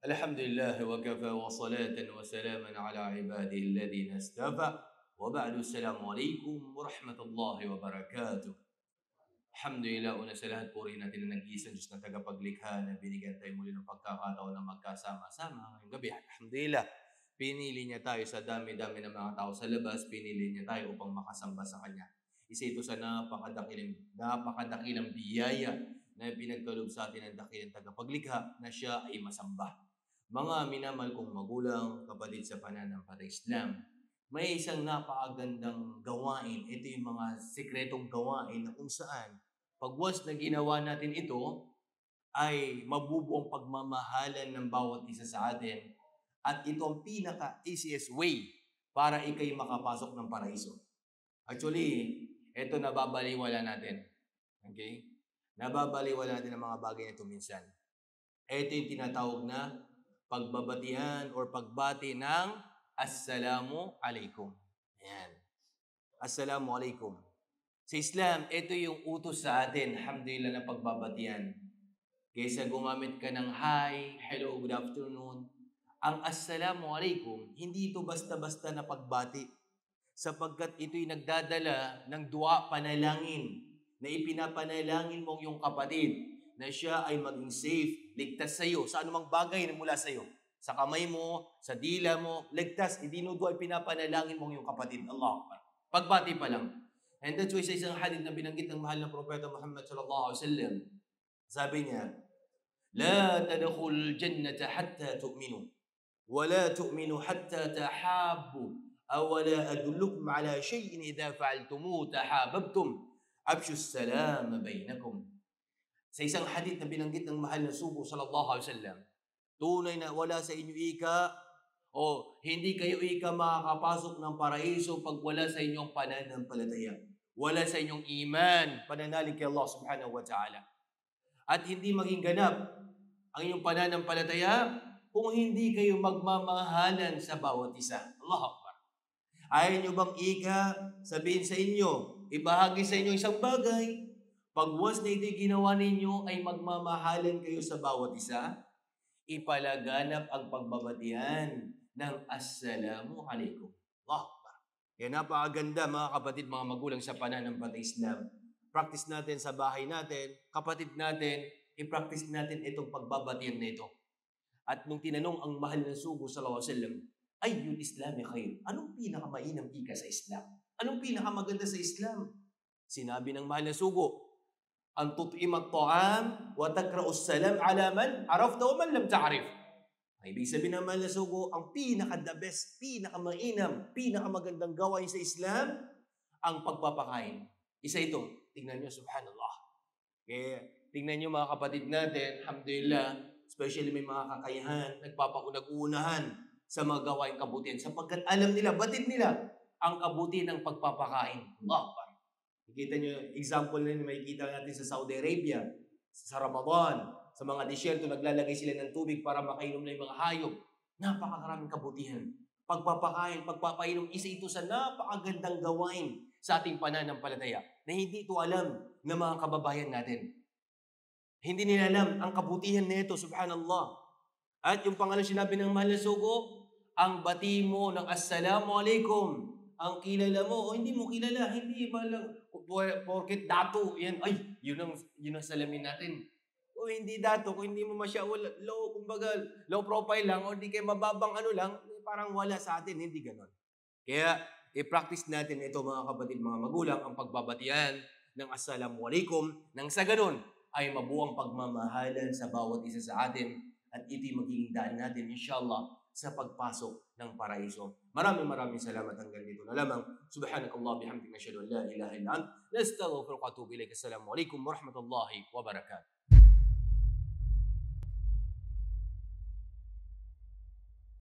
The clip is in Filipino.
الحمد لله وكفى وصلاة وسلاما على عباده الذين اصطفى وبعد السلام عليكم ورحمة الله وبركاته. Alhamdulillah, una sa lahat, purihin natin ang nag-iisang Diyos na tagapaglikha na binigyan tayo muli ng pagkakataon na magkasama-sama ngayong gabi. Alhamdulillah, pinili niya tayo sa dami-dami ng mga tao sa labas, pinili niya tayo upang makasamba sa Kanya. Isa ito sa napakadakilang biyaya na pinagkaloob sa atin ng dakilang tagapaglikha na siya ay masamba. Mga minamahal kong magulang, kapatid sa pananampalatayang Islam, may isang napakagandang gawain. Ito yung mga sikretong gawain na kung saan, pag once na ginawa natin ito, ay mabubuo ang pagmamahalan ng bawat isa sa atin. At ito ang pinaka-easiest way para ikay makapasok ng paraiso. Actually, ito nababaliwala natin. Okay? Nababaliwala natin ang mga bagay na ito minsan. Ito yung tinatawag na pagbabatian or pagbati ng Assalamu alaikum. Ayan. Assalamu alaikum. Sa Islam, ito yung utos sa atin, alhamdulillah, na pagbabatian. Kaysa gumamit ka ng hi, hello, good afternoon. Ang Assalamu alaikum, hindi ito basta-basta na pagbati. Sapagkat ito'y nagdadala ng dua, panalangin, na ipinapanalangin mong yung kapatid na siya ay maging safe, ligtas sa iyo, sa anumang bagay na mula sa iyo. Sa kamay mo, sa dila mo, ligtas, idinudua, pinapanalangin mong yung kapatid. Allah Akbar. Pagbati pa lang. And that's why sa isang hadith na binanggit ng mahal na Propeta Muhammad sallallahu alaihi wasallam, sabi niya, "La tadkhulul jannata hatta tu'minu, wa la tu'minu hatta tahabbu, aw la adullukum ala shay'in idha fa'altumuhu tahabbtum, abshus salam bainakum." Sa isang hadith na binanggit ng mahal na sugo sallallahu alaihi wasallam, tunay na wala sa inyo ika o hindi kayo ika makakapasok ng paraiso pag wala sa inyong pananampalataya. Wala sa inyong iman, pananalig kay Allah subhanahu wa ta'ala. At hindi maging ganap ang inyong pananampalataya kung hindi kayo magmamahalan sa bawat isa. Allah Akbar. Ayaw nyo bang ika sabihin sa inyo, ibahagi sa inyo isang bagay, pag once na ito'y ginawa ninyo ay magmamahalan kayo sa bawat isa, ipalaganap ang pagbabatian ng Assalamu alaikum. Allah Akbar. Yan, napakaganda mga kapatid, mga magulang sa pananampalatayang Islam. Practice natin sa bahay natin, kapatid natin, i-practice natin itong pagbabatian na ito. At nung tinanong ang mahal na sugo sallallahu alaihi wasallam, ayyul islami khair? Anong pinakamainam ika sa Islam? Anong pinakamaganda sa Islam? Sinabi ng mahal na sugo, an tut'imat ta'am wa takra'us salam ala man arafta wa man lam ta'rif. Ay ibig sabihin ng mahal na sugo, ang pinaka-the best, pinaka-mainam, pinaka-magandang gawain sa Islam, ang pagpapakain. Isa ito, tingnan nyo, subhanallah. Kaya, tingnan nyo mga kapatid natin, alhamdulillah, especially may mga kakayahan, nagpapaunag-unahan sa mga gawain kabutihan, sapagkat alam nila, batid nila, ang kabutihan ng pagpapakain. Allah Akbar. Kita nyo, example na makikita natin sa Saudi Arabia, sa Ramadan, sa mga disyerto, naglalagay sila ng tubig para makainom na yung mga hayop. Napakakaraming kabutihan. Pagpapakain, pagpapainom, isa ito sa napakagandang gawain sa ating pananampalataya na hindi ito alam ng mga kababayan natin. Hindi nila alam ang kabutihan nito, subhanallah. At yung pangalan sinabi ng mahal na sugo, ang bati mo ng Assalamu alaikum, ang kilala mo o hindi mo kilala, hindi ba lang porket dato, yan, ay, yun ang salamin natin. O hindi dato, kung hindi mo kumbaga, low profile lang, o hindi kayo mababang lang, parang wala sa atin, hindi ganon. Kaya, i-practice natin ito mga kapatid, mga magulang, ang pagbabatian ng Assalamu alaikum, nang sa ganon, ay mabuang pagmamahalan sa bawat isa sa atin, at ito'y magiging daan natin, inshallah, sa pagpasok ng paraiso. Maraming salamat hanggang dito na lamang. Subhanakallah bihamdika, asyhadu an la ilaha illa anta, nastaghfiruka wa atubu ilaik. Assalamu alaikum warahmatullahi wabarakatuh.